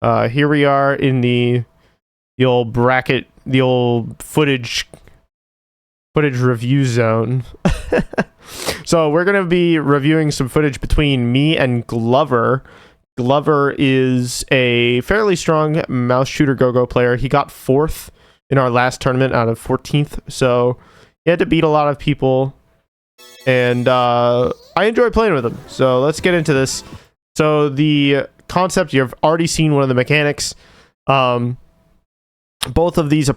Here we are in the old bracket, the old footage review zone. So we're going to be reviewing some footage between me and Glover. Glover is a fairly strong mouse shooter Gogo player. He got 4th in our last tournament out of 14th, so he had to beat a lot of people, and I enjoy playing with him. So let's get into this. So the concept, you've already seen one of the mechanics. Both of these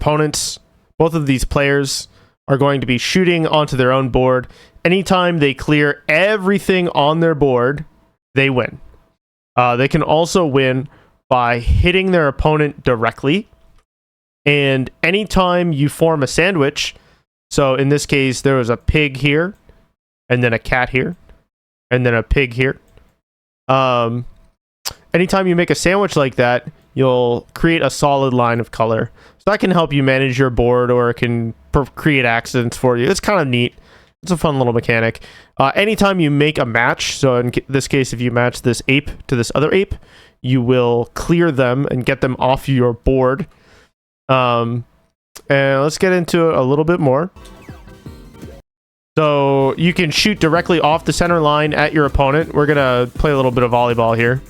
players are going to be shooting onto their own board. Anytime they clear everything on their board, they win. They can also win by hitting their opponent directly. And anytime you form a sandwich, so in this case, there was a pig here, and then a cat here, and then a pig here. Anytime you make a sandwich like that, you'll create a solid line of color. So that can help you manage your board, or it can create accidents for you. It's kind of neat. It's a fun little mechanic. Anytime you make a match, so in this case, if you match this ape to this other ape, you will clear them and get them off your board. And let's get into it a little bit more. So you can shoot directly off the center line at your opponent. We're gonna play a little bit of volleyball here.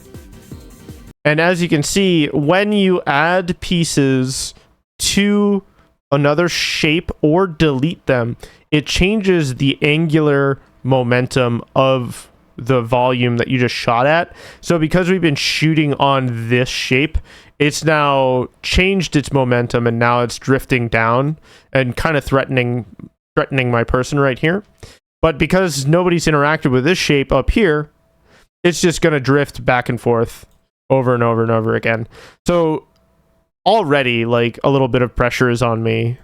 And as you can see, when you add pieces to another shape or delete them, it changes the angular momentum of the volume that you just shot at. So because we've been shooting on this shape, it's now changed its momentum, and now it's drifting down and kind of threatening my person right here. But because nobody's interacted with this shape up here, it's just going to drift back and forth over and over and over again. So already, like, a little bit of pressure is on me.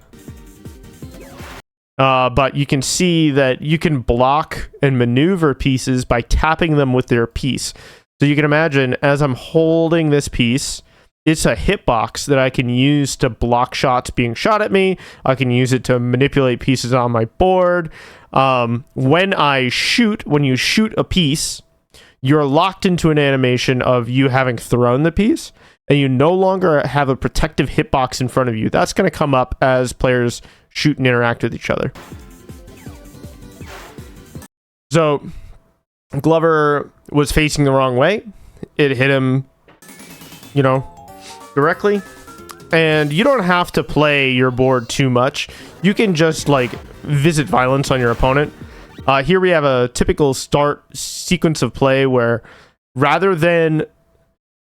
But you can see that you can block and maneuver pieces by tapping them with their piece. So you can imagine, as I'm holding this piece, it's a hitbox that I can use to block shots being shot at me. I can use it to manipulate pieces on my board. When you shoot a piece, you're locked into an animation of you having thrown the piece, and you no longer have a protective hitbox in front of you. That's going to come up as players shoot and interact with each other. So Glover was facing the wrong way. It hit him, directly. And you don't have to play your board too much. You can just visit violence on your opponent. Here we have a typical start sequence of play where rather than...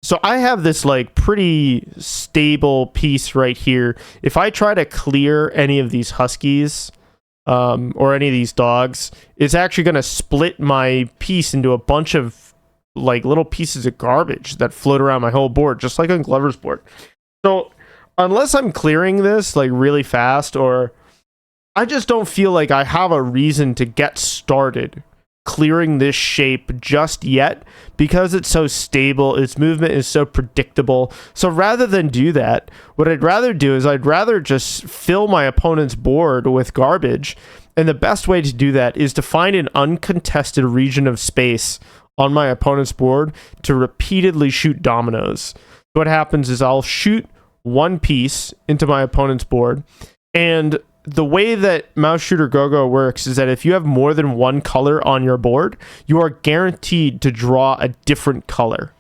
So I have this pretty stable piece right here. If I try to clear any of these huskies or any of these dogs, it's actually going to split my piece into a bunch of little pieces of garbage that float around my whole board, just like on Glover's board. So unless I'm clearing this really fast, or I just don't feel like I have a reason to get started clearing this shape just yet, because it's so stable, its movement is so predictable. So rather than do that, what I'd rather do is I'd rather just fill my opponent's board with garbage. And the best way to do that is to find an uncontested region of space on my opponent's board to repeatedly shoot dominoes. What happens is I'll shoot one piece into my opponent's board, and the way that Mouse Shooter Gogo works is that if you have more than one color on your board, you are guaranteed to draw a different color.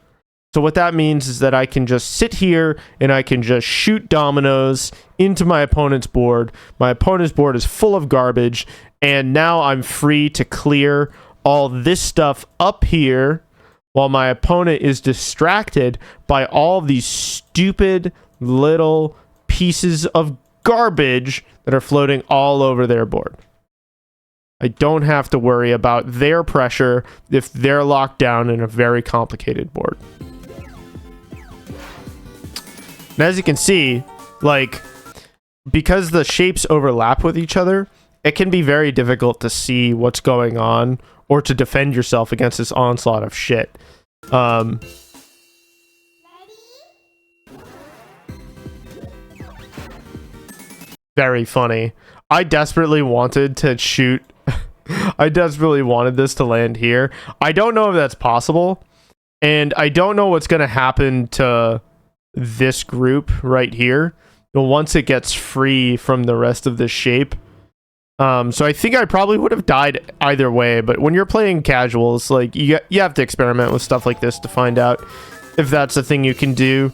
So what that means is that I can just sit here and I can just shoot dominoes into my opponent's board. My opponent's board is full of garbage, and now I'm free to clear all this stuff up here while my opponent is distracted by all these stupid little pieces of garbage that are floating all over their board. I don't have to worry about their pressure if they're locked down in a very complicated board. And as you can see, because the shapes overlap with each other, it can be very difficult to see what's going on or to defend yourself against this onslaught of shit. Very funny. I desperately wanted to shoot. I desperately wanted this to land here. I don't know if that's possible, and I don't know what's going to happen to this group right here, but once it gets free from the rest of this shape. So I think I probably would have died either way, but when you're playing casuals, like you have to experiment with stuff like this to find out if that's a thing you can do.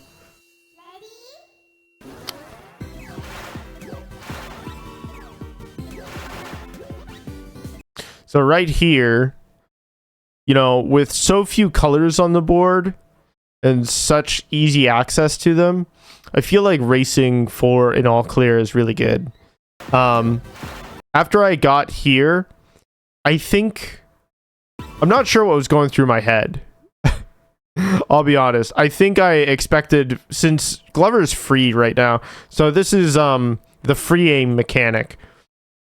So right here, you know, with so few colors on the board and such easy access to them, I feel like racing for an all clear is really good. After I got here, I think... I'm not sure what was going through my head. I'll be honest. I think I expected... Since Glover's free right now, so this is the free aim mechanic.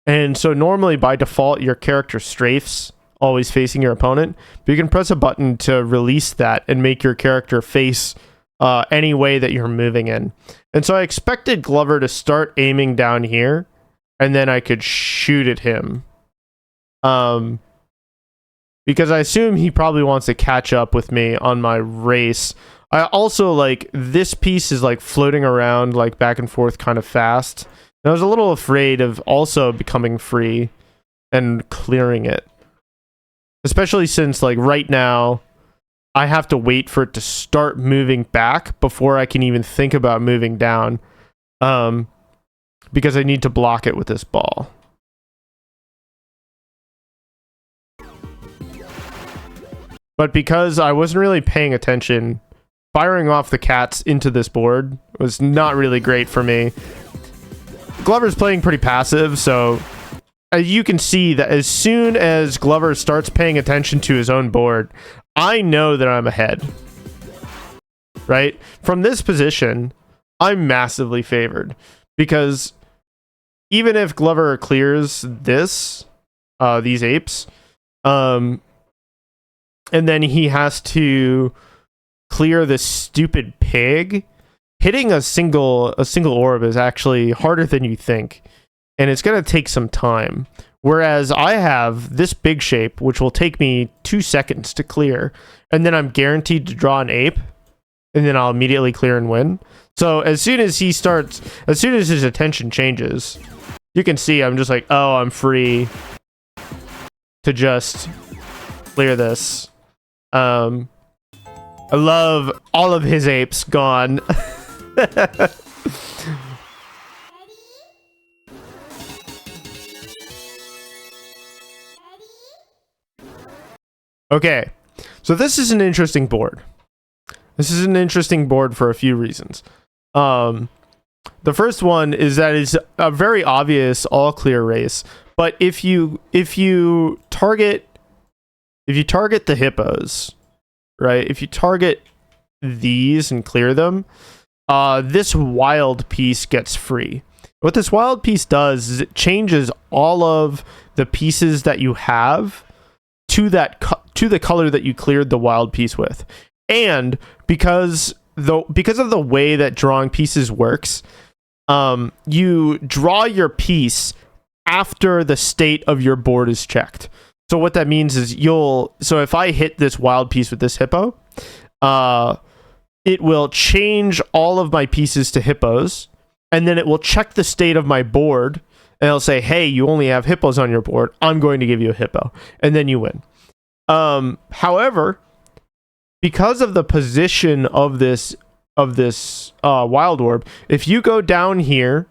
And so normally by default, your character strafes, always facing your opponent. But you can press a button to release that and make your character face any way that you're moving in. And so I expected Glover to start aiming down here, and then I could shoot at him. Because I assume he probably wants to catch up with me on my race. I also, like, this piece is, like, floating around, like, back and forth kind of fast. And I was a little afraid of also becoming free and clearing it. Especially since, like, right now, I have to wait for it to start moving back before I can even think about moving down. Because I need to block it with this ball. But because I wasn't really paying attention, firing off the cats into this board was not really great for me. Glover's playing pretty passive, so you can see that as soon as Glover starts paying attention to his own board, I know that I'm ahead. Right? From this position, I'm massively favored. Because even if Glover clears this, these apes, and then he has to clear this stupid pig, hitting a single orb is actually harder than you think, and it's going to take some time. Whereas I have this big shape, which will take me 2 seconds to clear, and then I'm guaranteed to draw an ape, and then I'll immediately clear and win. So as soon as his attention changes, you can see I'm just like, oh, I'm free to just clear this. I love all of his apes gone. Okay, so this is an interesting board. This is an interesting board for a few reasons. The first one is that it's a very obvious all clear race, but if you target the hippos, right? If you target these and clear them, this wild piece gets free. What this wild piece does is it changes all of the pieces that you have to the color that you cleared the wild piece with. And because of the way that drawing pieces works, you draw your piece after the state of your board is checked. So what that means is so if I hit this wild piece with this hippo, it will change all of my pieces to hippos, and then it will check the state of my board, and it'll say, hey, you only have hippos on your board. I'm going to give you a hippo, and then you win. However, because of the position of this wild orb, if you go down here,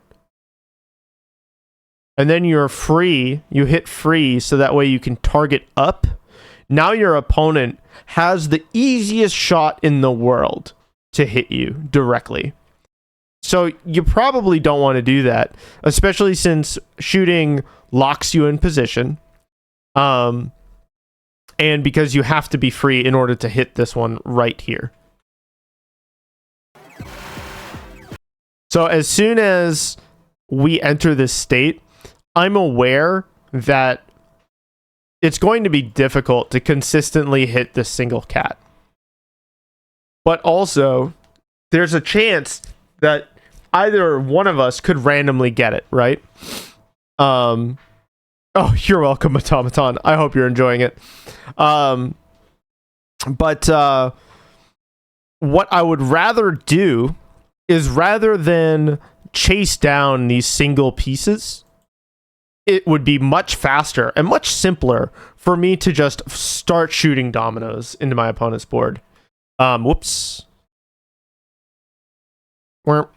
and then you're free, you hit free, so that way you can target up. Now your opponent has the easiest shot in the world to hit you directly. So you probably don't want to do that, especially since shooting locks you in position. And because you have to be free in order to hit this one right here. So as soon as we enter this state, I'm aware that it's going to be difficult to consistently hit this single cat. But also, there's a chance that either one of us could randomly get it, right? Oh, you're welcome, Automaton. I hope you're enjoying it. But what I would rather do is rather than chase down these single pieces, it would be much faster and much simpler for me to just start shooting dominoes into my opponent's board. Whoops. There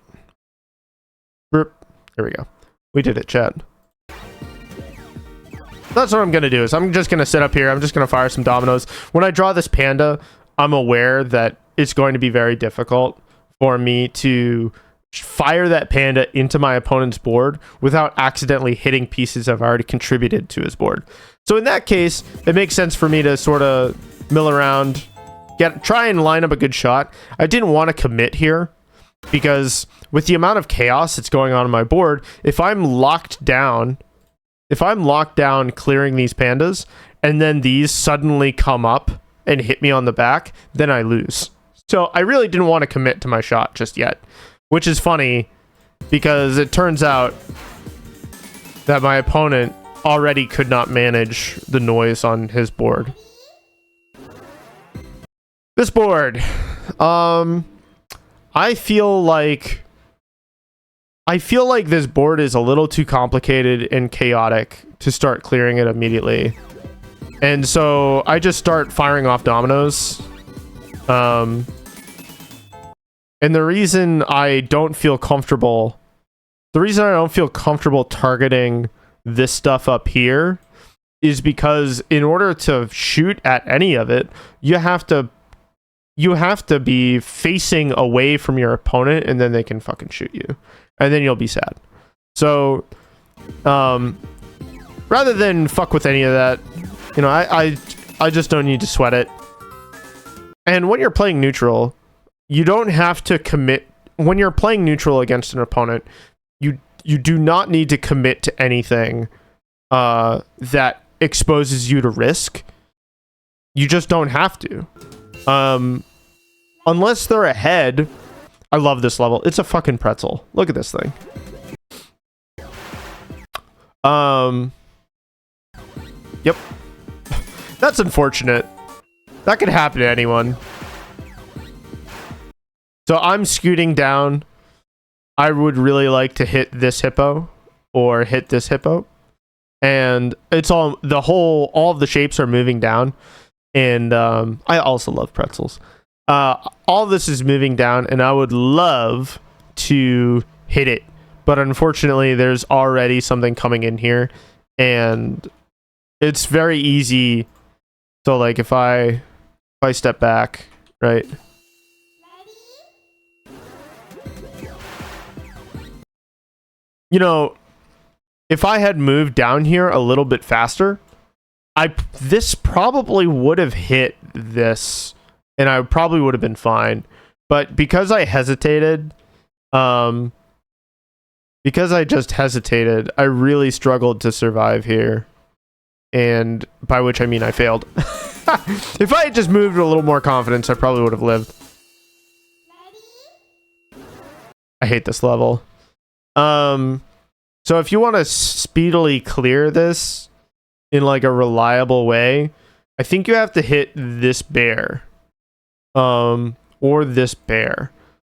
we go. We did it, chat. That's what I'm going to do, is I'm just going to sit up here. I'm just going to fire some dominoes. When I draw this panda, I'm aware that it's going to be very difficult for me to fire that panda into my opponent's board without accidentally hitting pieces I've already contributed to his board. So in that case, it makes sense for me to sort of mill around, try and line up a good shot. I didn't want to commit here because with the amount of chaos that's going on my board, if I'm locked down clearing these pandas and then these suddenly come up and hit me on the back, then I lose. So I really didn't want to commit to my shot just yet, which is funny because it turns out that my opponent already could not manage the noise on his board. This board, I feel like this board is a little too complicated and chaotic to start clearing it immediately. And so I just start firing off dominoes. And the reason I don't feel comfortable targeting this stuff up here is because in order to shoot at any of it, you have to be facing away from your opponent, and then they can fucking shoot you. And then you'll be sad. So, rather than fuck with any of that, you know, I just don't need to sweat it. And when you're playing neutral, you don't have to commit. When you're playing neutral against an opponent, you do not need to commit to anything that exposes you to risk. You just don't have to. Unless they're ahead. I love this level. It's a fucking pretzel. Look at this thing. Yep. That's unfortunate. That could happen to anyone. So I'm scooting down. I would really like to hit this hippo or hit this hippo. And it's all of the shapes are moving down. And I also love pretzels. All this is moving down, and I would love to hit it, but unfortunately there's already something coming in here, and it's very easy. So like if I step back, right? You know, if I had moved down here a little bit faster, this probably would have hit this. And I probably would have been fine. But because I hesitated, I really struggled to survive here. And by which I mean I failed. If I had just moved with a little more confidence, I probably would have lived. I hate this level. So if you want to speedily clear this in like a reliable way, I think you have to hit this bear. Or this bear.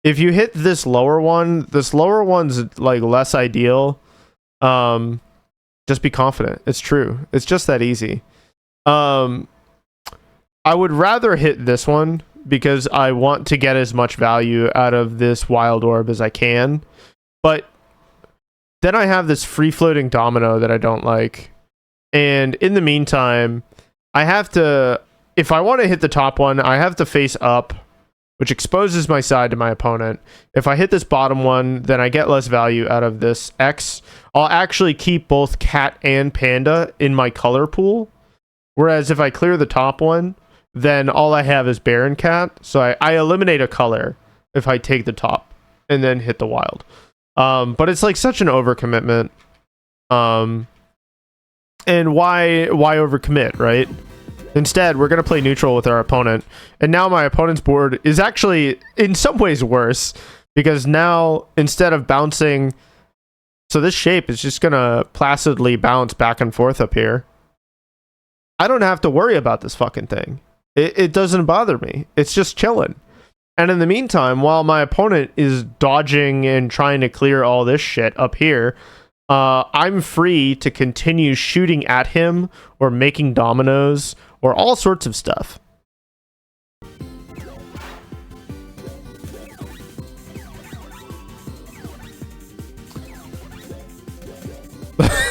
If you hit this lower one's like less ideal. Just be confident. It's true. It's just that easy. I would rather hit this one because I want to get as much value out of this wild orb as I can. But then I have this free floating domino that I don't like. And in the meantime, I have to, if I want to hit the top one, I have to face up, which exposes my side to my opponent. If I hit this bottom one, then I get less value out of this X. I'll actually keep both cat and panda in my color pool. Whereas if I clear the top one, then all I have is bear and cat. So I eliminate a color if I take the top and then hit the wild. But it's like such an overcommitment. And why overcommit, right? Instead, we're going to play neutral with our opponent. And now my opponent's board is actually, in some ways, worse. Because now, instead of bouncing... So this shape is just going to placidly bounce back and forth up here. I don't have to worry about this fucking thing. It doesn't bother me. It's just chilling. And in the meantime, while my opponent is dodging and trying to clear all this shit up here, I'm free to continue shooting at him or making dominoes or all sorts of stuff.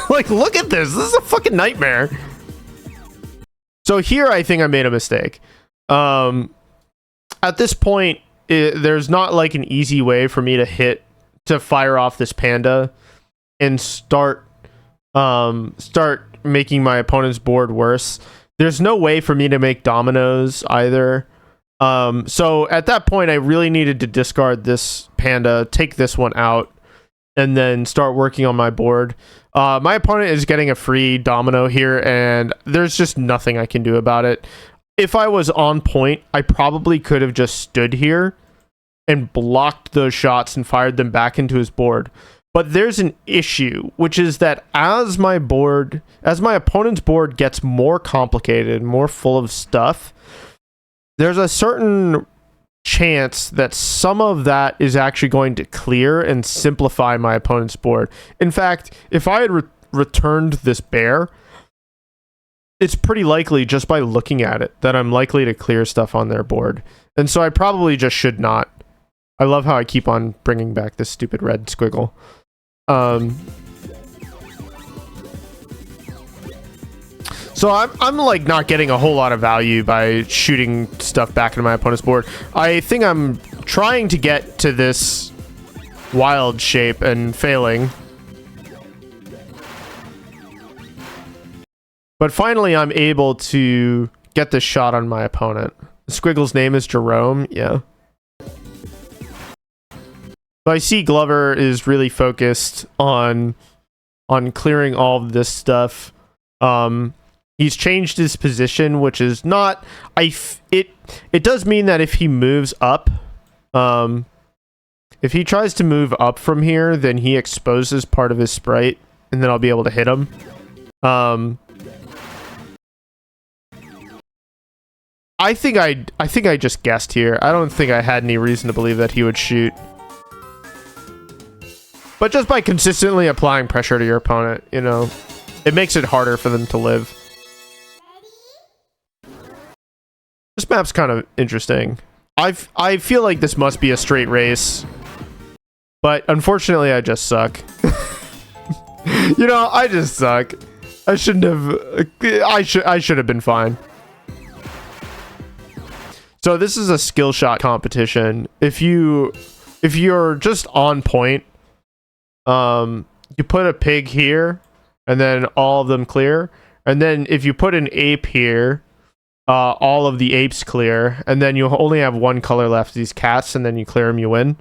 Like, look at this. This is a fucking nightmare. So here, I think I made a mistake. At this point, there's not like an easy way for me to fire off this panda and start making my opponent's board worse. There's no way for me to make dominoes either. So at that point, I really needed to discard this panda, take this one out, and then start working on my board. My opponent is getting a free domino here, and there's just nothing I can do about it. If I was on point, I probably could have just stood here and blocked those shots and fired them back into his board. But there's an issue, which is that as my opponent's board gets more complicated, more full of stuff, there's a certain chance that some of that is actually going to clear and simplify my opponent's board. In fact, if I had returned this bear, it's pretty likely just by looking at it that I'm likely to clear stuff on their board. And so I probably just should not. I love how I keep on bringing back this stupid red squiggle. So I'm like not getting a whole lot of value by shooting stuff back into my opponent's board. I think I'm trying to get to this wild shape and failing. But finally, I'm able to get this shot on my opponent. The squiggle's name is Jerome. Yeah. So I see Glover is really focused on clearing all of this stuff. He's changed his position, which is not. It does mean that if he moves up, if he tries to move up from here, then he exposes part of his sprite, and then I'll be able to hit him. I think I just guessed here. I don't think I had any reason to believe that he would shoot. But just by consistently applying pressure to your opponent, you know, it makes it harder for them to live. This map's kind of interesting. I feel like this must be a straight race. But unfortunately, I just suck. You know, I just suck. I shouldn't have... I should have been fine. So this is a skill shot competition. If you're just on point, you put a pig here, and then all of them clear. And then if you put an ape here, all of the apes clear. And then you only have one color left, these cats, and then you clear them, you win.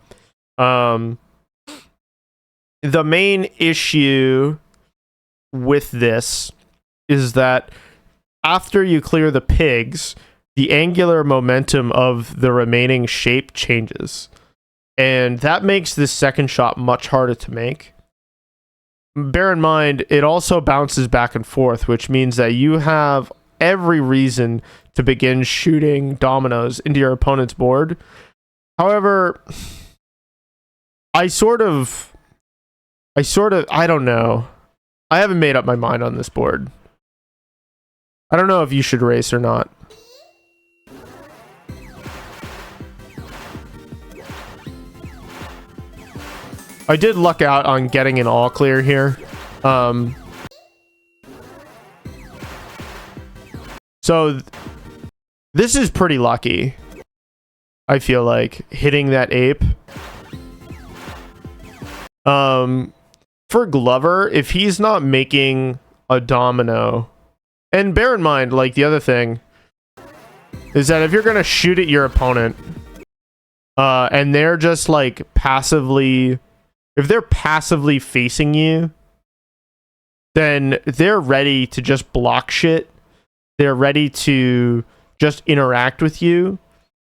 The main issue with this is that after you clear the pigs, the angular momentum of the remaining shape changes. And that makes this second shot much harder to make. Bear in mind, it also bounces back and forth, which means that you have every reason to begin shooting dominoes into your opponent's board. However, I don't know. I haven't made up my mind on this board. I don't know if you should race or not. I did luck out on getting an all clear here. So this is pretty lucky. I feel like hitting that ape. For Glover, if he's not making a domino, and bear in mind, like the other thing is that if you're gonna shoot at your opponent, and they're just like passively. If they're passively facing you, then they're ready to just block shit. They're ready to just interact with you.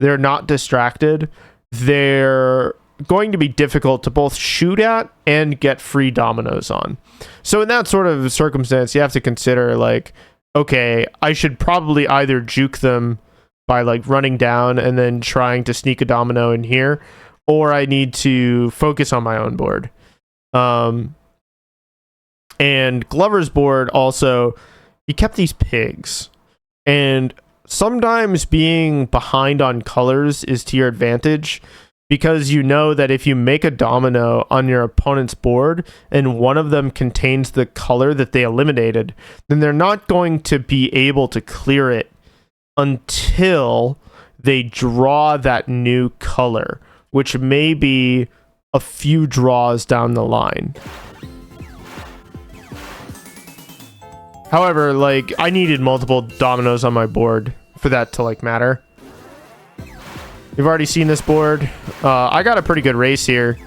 They're not distracted. They're going to be difficult to both shoot at and get free dominoes on. So in that sort of circumstance, you have to consider like, okay, I should probably either juke them by like running down and then trying to sneak a domino in here, or I need to focus on my own board. And Glover's board also, he kept these pigs, and sometimes being behind on colors is to your advantage, because you know that if you make a domino on your opponent's board and one of them contains the color that they eliminated, then they're not going to be able to clear it until they draw that new color, which may be a few draws down the line. However, like, I needed multiple dominoes on my board for that to like matter. You've already seen this board. I got a pretty good race here,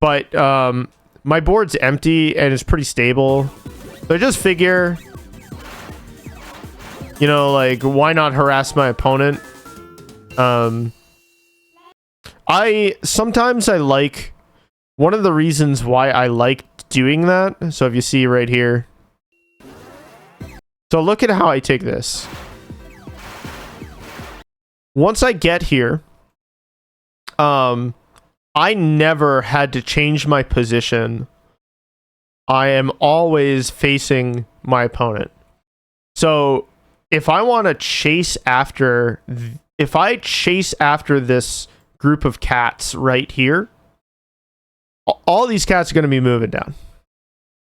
but my board's empty and it's pretty stable. So I just figure, you know, like, why not harass my opponent? Sometimes I like, one of the reasons why I like doing that. So if you see right here, so look at how I take this. Once I get here, I never had to change my position. I am always facing my opponent. So if I want to chase after, if I chase after this group of cats right here, all these cats are going to be moving down.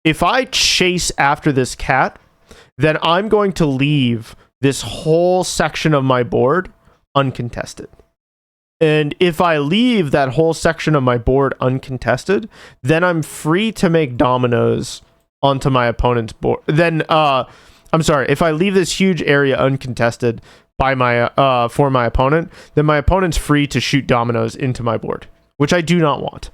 If I chase after this cat, then I'm going to leave this whole section of my board uncontested. And if I leave that whole section of my board uncontested, then I'm free to make dominoes onto my opponent's board. Then, I'm sorry, if I leave this huge area uncontested by my for my opponent, then my opponent's free to shoot dominoes into my board, which I do not want.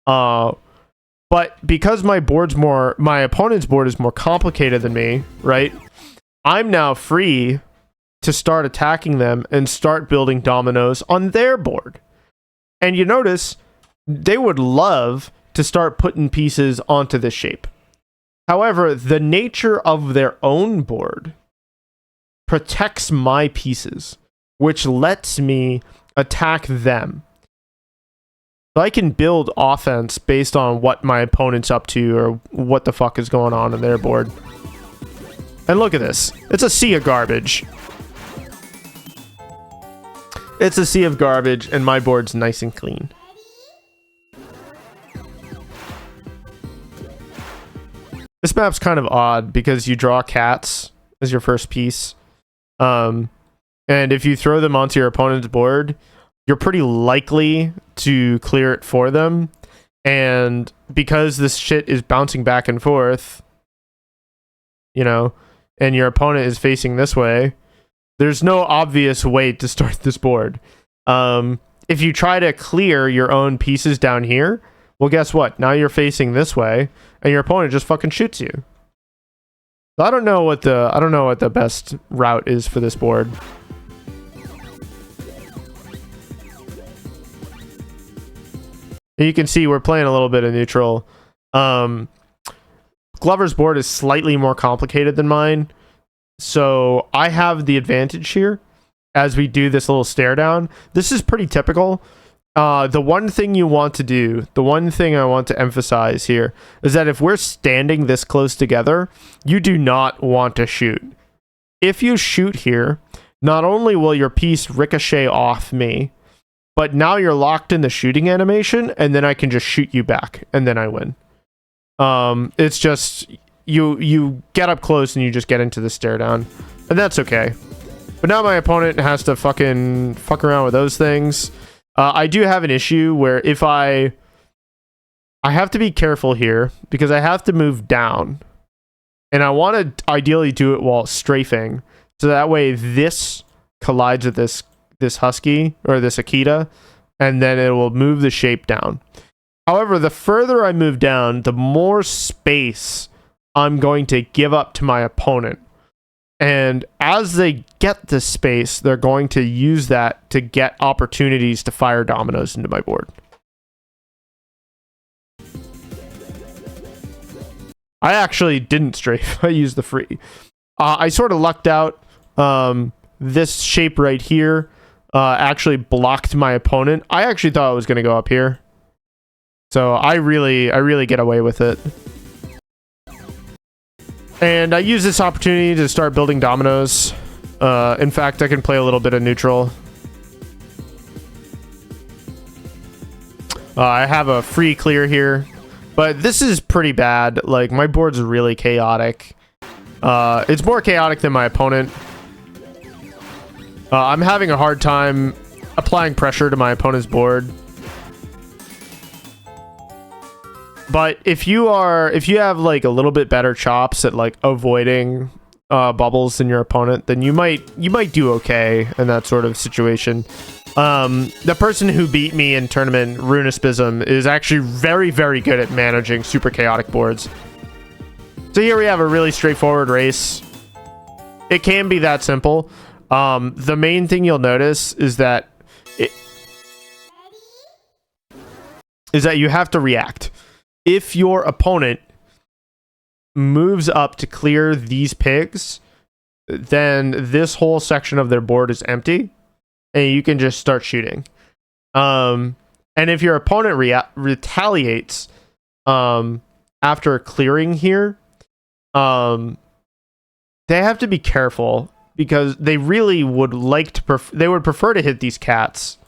But because my opponent's board is more complicated than me, right? I'm now free to start attacking them and start building dominoes on their board. And you notice they would love to start putting pieces onto this shape. However, the nature of their own board protects my pieces, which lets me attack them. So I can build offense based on what my opponent's up to or what the fuck is going on their board. And look at this. It's a sea of garbage. It's a sea of garbage, and my board's nice and clean. This map's kind of odd because you draw cats as your first piece. And if you throw them onto your opponent's board, you're pretty likely to clear it for them. And because this shit is bouncing back and forth, you know, and your opponent is facing this way, there's no obvious way to start this board. If you try to clear your own pieces down here, well, guess what? Now you're facing this way, and your opponent just fucking shoots you. So I don't know what the best route is for this board. And you can see we're playing a little bit of neutral. Glover's board is slightly more complicated than mine, so I have the advantage here as we do this little stare down. This is pretty typical. The one thing you want to do, the one thing I want to emphasize here, is that if we're standing this close together, you do not want to shoot. If you shoot here, not only will your piece ricochet off me, but now you're locked in the shooting animation, and then I can just shoot you back, and then I win. It's just, you get up close and you just get into the stare down, and that's okay. But now my opponent has to fucking fuck around with those things. I do have an issue where if I have to be careful here because I have to move down, and I want to ideally do it while strafing, so that way this collides with this husky or this Akita, and then it will move the shape down. However, the further I move down, the more space I'm going to give up to my opponent. And as they get this space, they're going to use that to get opportunities to fire dominoes into my board. I actually didn't strafe. I used the free. I sort of lucked out. this shape right here actually blocked my opponent. I actually thought I was going to go up here. So I really get away with it. And I use this opportunity to start building dominoes. In fact, I can play a little bit of neutral. I have a free clear here, but this is pretty bad. Like, my board's really chaotic. It's more chaotic than my opponent. I'm having a hard time applying pressure to my opponent's board. But if you have like a little bit better chops at like avoiding bubbles than your opponent, then you might do okay in that sort of situation. The person who beat me in tournament, Runispism, is actually very, very good at managing super chaotic boards. So here we have a really straightforward race. It can be that simple. The main thing you'll notice is that you have to react. If your opponent moves up to clear these pigs, then this whole section of their board is empty, and you can just start shooting. And if your opponent retaliates after clearing here, they have to be careful, because they really would like to they would prefer to hit these cats.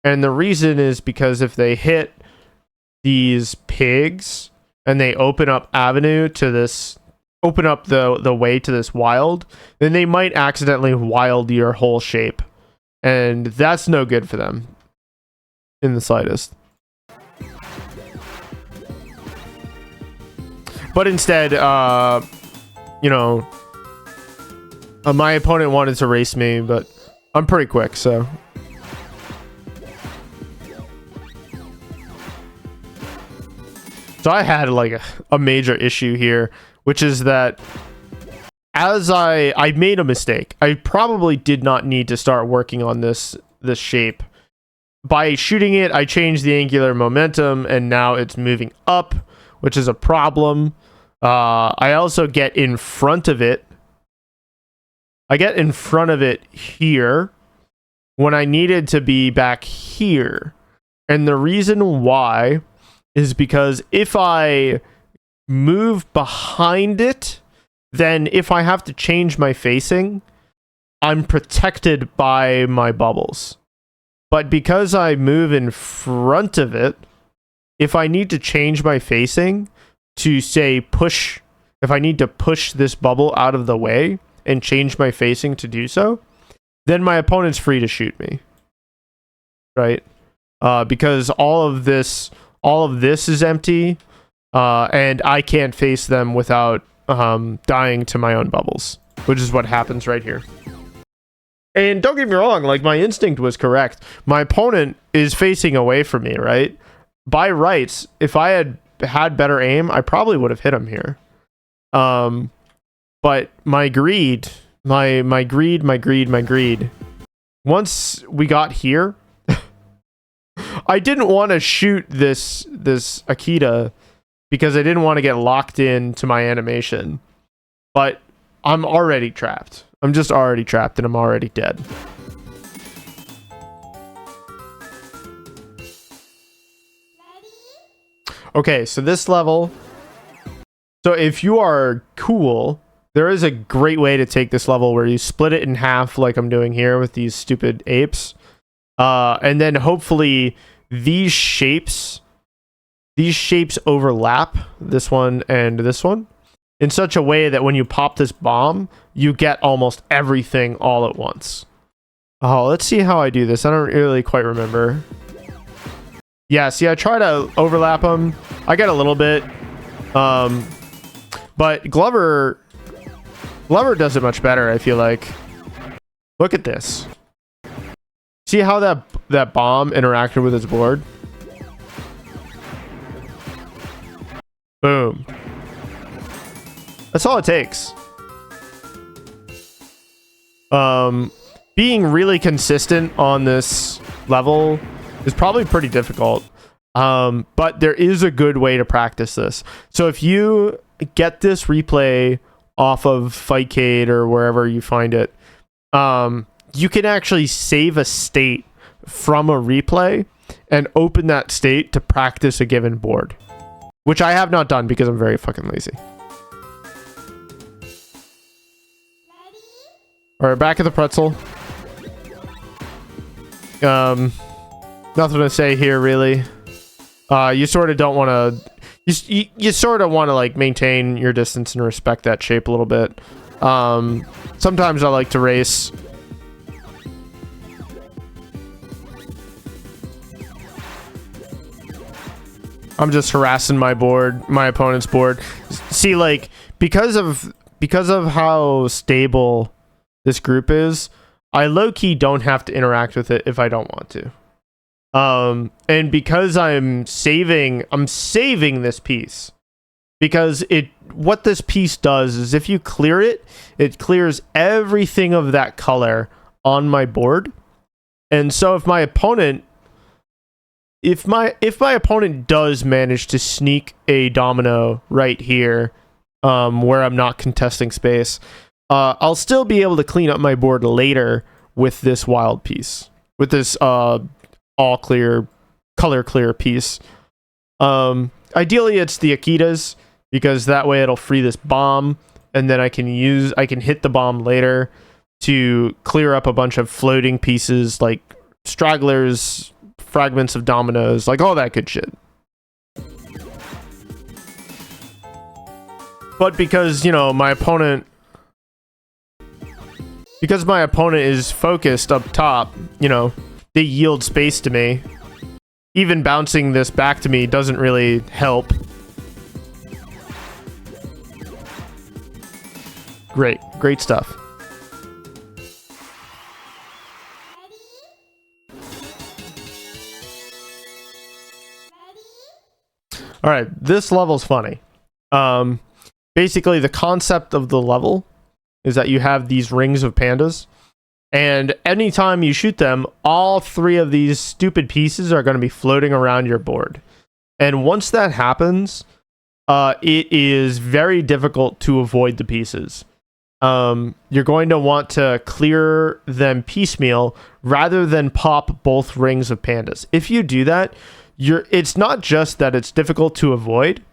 And the reason is because if they hit these pigs and they open up avenue to this, open up the way to this wild, then they might accidentally wild your whole shape, and that's no good for them in the slightest. But instead, you know, my opponent wanted to race me, but I'm pretty quick, so. So I had like a major issue here, which is that as I made a mistake. I probably did not need to start working on this shape. By shooting it, I changed the angular momentum, and now it's moving up, which is a problem. I also get in front of it. I get in front of it here when I needed to be back here. And the reason why is because if I move behind it, then if I have to change my facing, I'm protected by my bubbles. But because I move in front of it, if I need to change my facing to, say, push, if I need to push this bubble out of the way and change my facing to do so, then my opponent's free to shoot me. Right? Because all of this is empty, and I can't face them without dying to my own bubbles, which is what happens right here. And don't get me wrong, like, my instinct was correct. My opponent is facing away from me, right? By rights, if I had better aim, I probably would have hit him here. But my greed. Once we got here, I didn't want to shoot this Akita because I didn't want to get locked into my animation. But I'm already trapped. I'm just already trapped, and I'm already dead. Okay, so this level. So if you are cool, there is a great way to take this level where you split it in half like I'm doing here with these stupid apes. And then hopefully these shapes overlap, this one and this one, in such a way that when you pop this bomb, you get almost everything all at once. Oh, let's see how I do this. I don't really quite remember. Yeah, see, I try to overlap them. I get a little bit. But Glover does it much better, I feel like. Look at this. See how that bomb interacted with his board? Boom. That's all it takes. Being really consistent on this level is probably pretty difficult. But there is a good way to practice this. So if you get this replay off of Fightcade or wherever you find it, you can actually save a state from a replay and open that state to practice a given board, which I have not done because I'm very fucking lazy. All right, back at the pretzel. Nothing to say here, really. You sort of don't want to... You sort of want to, like, maintain your distance and respect that shape a little bit. Sometimes I like to race. I'm just harassing my opponent's board. See, like, because of how stable this group is, I low-key don't have to interact with it if I don't want to. And because I'm saving this piece, because what this piece does is if you clear it, it clears everything of that color on my board. And so if my opponent does manage to sneak a domino right here, where I'm not contesting space, I'll still be able to clean up my board later with this wild piece, with this all clear, color clear piece. Ideally it's the Akitas, because that way it'll free this bomb, and then I can hit the bomb later to clear up a bunch of floating pieces like stragglers, fragments of dominoes, like all that good shit. But because, you know, my opponent is focused up top, you know, they yield space to me. Even bouncing this back to me doesn't really help. Great stuff. All right, this level's funny. Basically, the concept of the level is that you have these rings of pandas, and anytime you shoot them, all three of these stupid pieces are going to be floating around your board. And once that happens, it is very difficult to avoid the pieces. You're going to want to clear them piecemeal rather than pop both rings of pandas. If you do that, it's not just that it's difficult to avoid,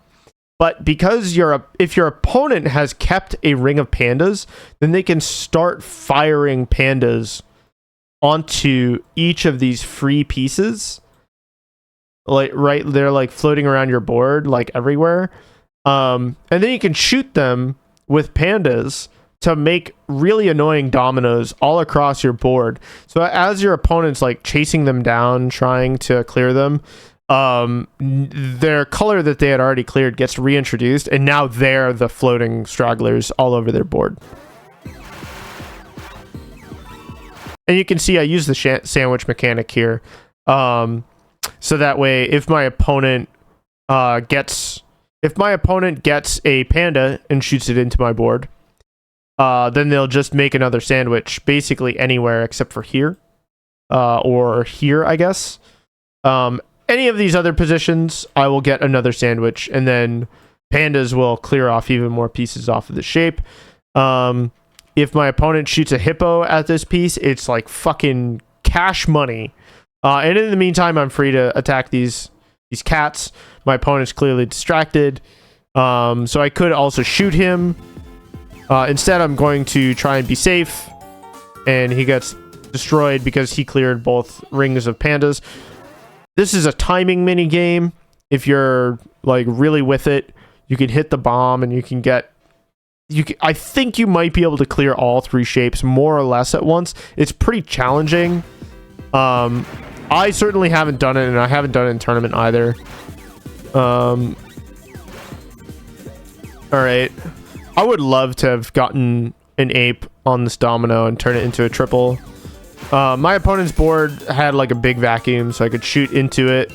but because if your opponent has kept a ring of pandas, then they can start firing pandas onto each of these free pieces. Like they're like floating around your board like everywhere. And then you can shoot them with pandas to make really annoying dominoes all across your board. So as your opponent's like chasing them down, trying to clear them, their color that they had already cleared gets reintroduced, and now they're the floating stragglers all over their board. And you can see I use the sandwich mechanic here, so that way if my opponent gets a panda and shoots it into my board, then they'll just make another sandwich basically anywhere except for here, or here, I guess. Any of these other positions, I will get another sandwich, and then pandas will clear off even more pieces off of the shape. If my opponent shoots a hippo at this piece, it's like fucking cash money. And in the meantime, I'm free to attack these cats. My opponent's clearly distracted, so I could also shoot him. Instead, I'm going to try and be safe, and he gets destroyed because he cleared both rings of pandas. This is a timing mini game. If you're like really with it, you can hit the bomb and you can get... I think you might be able to clear all three shapes more or less at once. It's pretty challenging. I certainly haven't done it, and I haven't done it in tournament either. All right. I would love to have gotten an ape on this domino and turn it into a triple. My opponent's board had like a big vacuum, so I could shoot into it.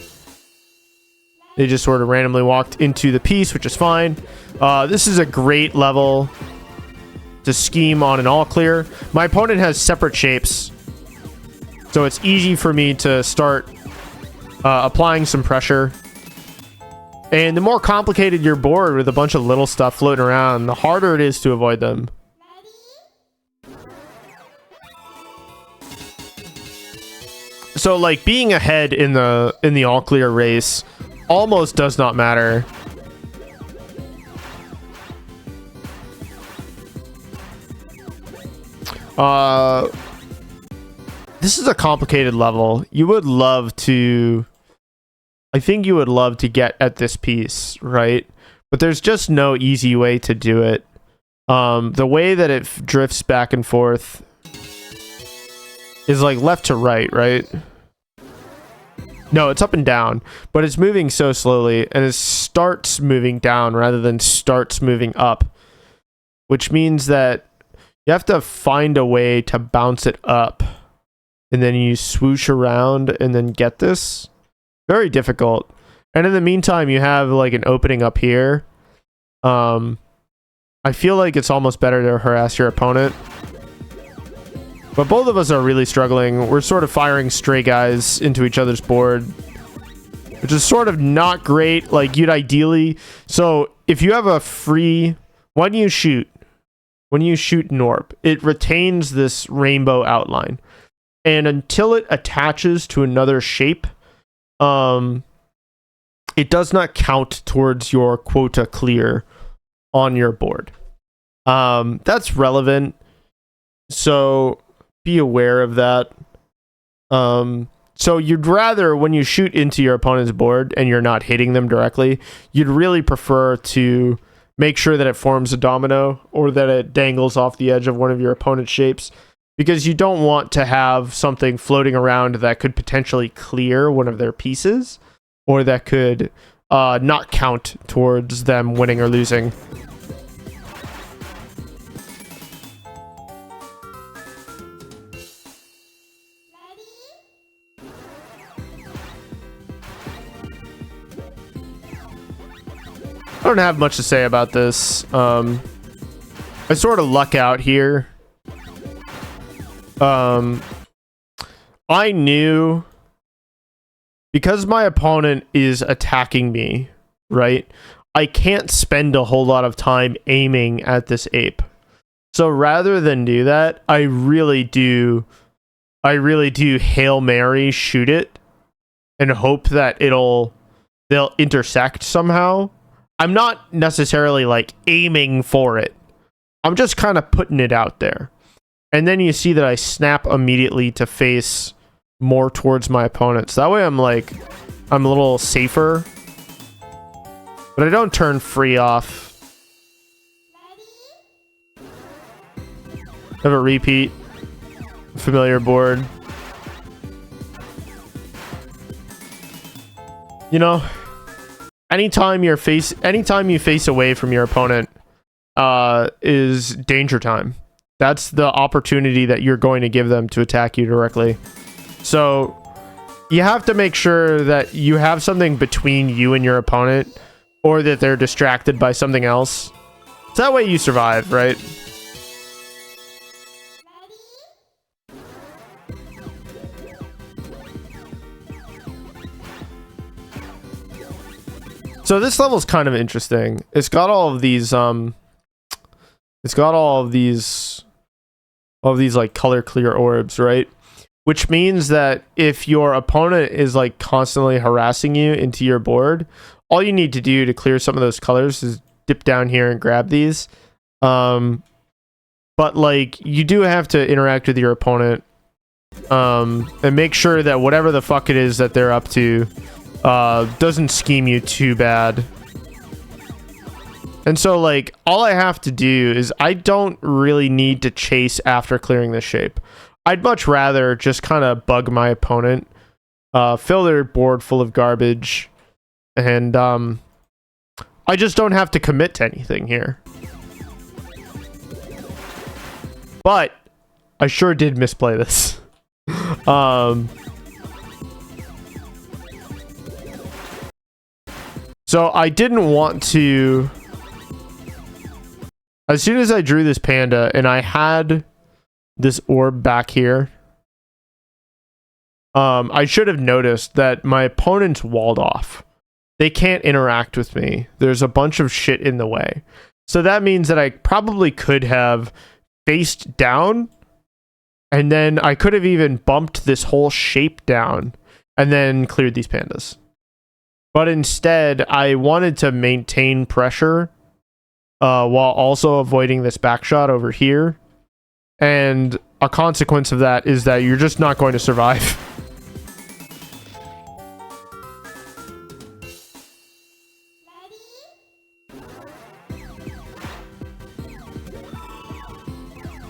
They just sort of randomly walked into the piece, which is fine. This is a great level to scheme on an all clear. My opponent has separate shapes, so it's easy for me to start applying some pressure. And the more complicated your board with a bunch of little stuff floating around, the harder it is to avoid them. So like being ahead in the all clear race almost does not matter. This is a complicated level. You would love to, I think you would love to get at this piece, right? But there's just no easy way to do it. The way that it drifts back and forth is like left to right, right? No, it's up and down, but it's moving so slowly, and it starts moving down rather than starts moving up, which means that you have to find a way to bounce it up, and then you swoosh around and then get this. Very difficult. And in the meantime, you have like an opening up here. I feel like it's almost better to harass your opponent. But both of us are really struggling. We're sort of firing stray guys into each other's board, which is sort of not great. Like you'd ideally... So if you have a free... When you shoot an orb, it retains this rainbow outline. And until it attaches to another shape, it does not count towards your quota clear on your board. That's relevant, so be aware of that. So you'd rather, when you shoot into your opponent's board and you're not hitting them directly, you'd really prefer to make sure that it forms a domino or that it dangles off the edge of one of your opponent's shapes, because you don't want to have something floating around that could potentially clear one of their pieces, or that could not count towards them winning or losing. I don't have much to say about this. I sort of luck out here. I knew, because my opponent is attacking me, right? I can't spend a whole lot of time aiming at this ape. So rather than do that, I really do Hail Mary shoot it and hope that they'll intersect somehow. I'm not necessarily like aiming for it. I'm just kind of putting it out there. And then you see that I snap immediately to face more towards my opponent. So that way I'm a little safer. But I don't turn free off. Have a repeat. Familiar board. You know, anytime you face away from your opponent is danger time. That's the opportunity that you're going to give them to attack you directly. So you have to make sure that you have something between you and your opponent, or that they're distracted by something else. So that way you survive, right? So this level's kind of interesting. It's got all of these like color clear orbs, right? Which means that if your opponent is like constantly harassing you into your board, all you need to do to clear some of those colors is dip down here and grab these. But like you do have to interact with your opponent and make sure that whatever the fuck it is that they're up to doesn't scheme you too bad. And so like all I have to do is I don't really need to chase after clearing this shape. I'd much rather just kind of bug my opponent, fill their board full of garbage, and I just don't have to commit to anything here. But I sure did misplay this. So I didn't want to... As soon as I drew this panda and I had this orb back here, I should have noticed that my opponent's walled off. They can't interact with me. There's a bunch of shit in the way. So that means that I probably could have faced down And then I could have even bumped this whole shape down and then cleared these pandas. But instead, I wanted to maintain pressure while also avoiding this back shot over here. And a consequence of that is that you're just not going to survive.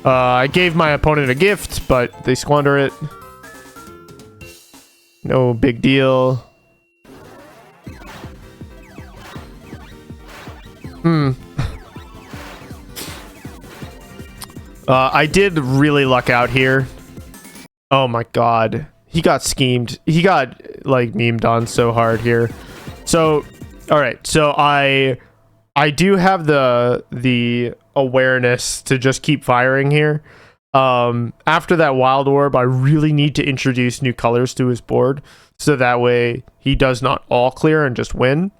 I gave my opponent a gift, but they squander it. No big deal. I did really luck out here. Oh my god. He got schemed. He got, like, memed on so hard here. So, alright. So, I do have the awareness to just keep firing here. After that wild orb, I really need to introduce new colors to his board, so that way he does not all clear and just win.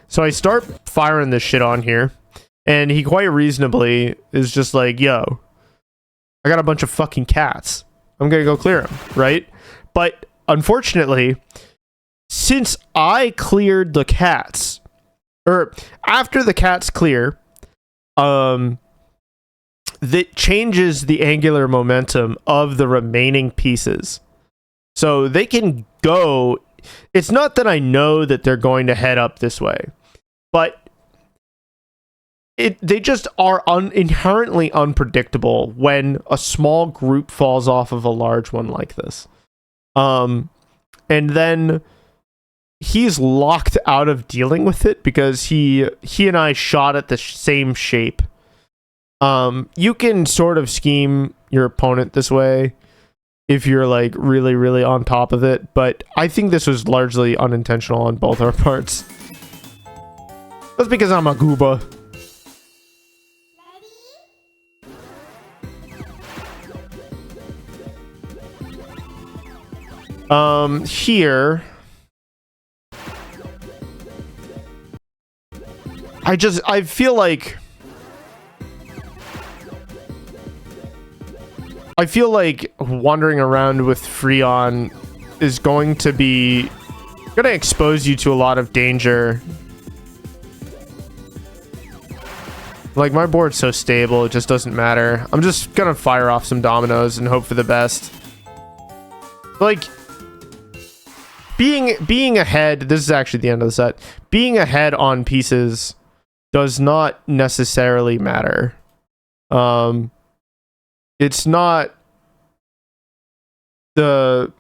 So I start firing this shit on here, and he quite reasonably is just like, yo, I got a bunch of fucking cats. I'm gonna go clear them, right? But unfortunately, since I cleared the cats, or after the cats clear, that changes the angular momentum of the remaining pieces. So they can go. It's not that I know that they're going to head up this way, but they just are inherently unpredictable when a small group falls off of a large one like this. And then he's locked out of dealing with it because he and I shot at the same shape. You can sort of scheme your opponent this way if you're like really, really on top of it, but I think this was largely unintentional on both our parts. That's because I'm a gooba. Here I feel like wandering around with Freon is going to expose you to a lot of danger. Like, my board's so stable, it just doesn't matter. I'm just gonna fire off some dominoes and hope for the best. Like, being ahead, this is actually the end of the set. Being ahead on pieces does not necessarily matter. It's not it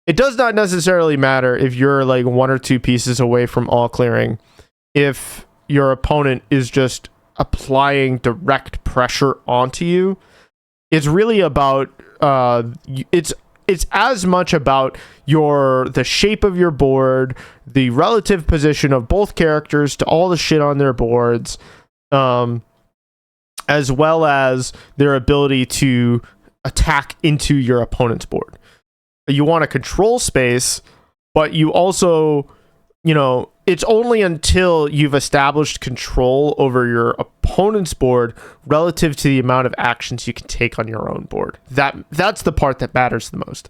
does not necessarily matter if you're like one or two pieces away from all clearing, if your opponent is just applying direct pressure onto you. It's really about it's as much about the shape of your board, the relative position of both characters to all the shit on their boards, as well as their ability to attack into your opponent's board. You want to control space, but you also, it's only until you've established control over your opponent's board relative to the amount of actions you can take on your own board. That's the part that matters the most.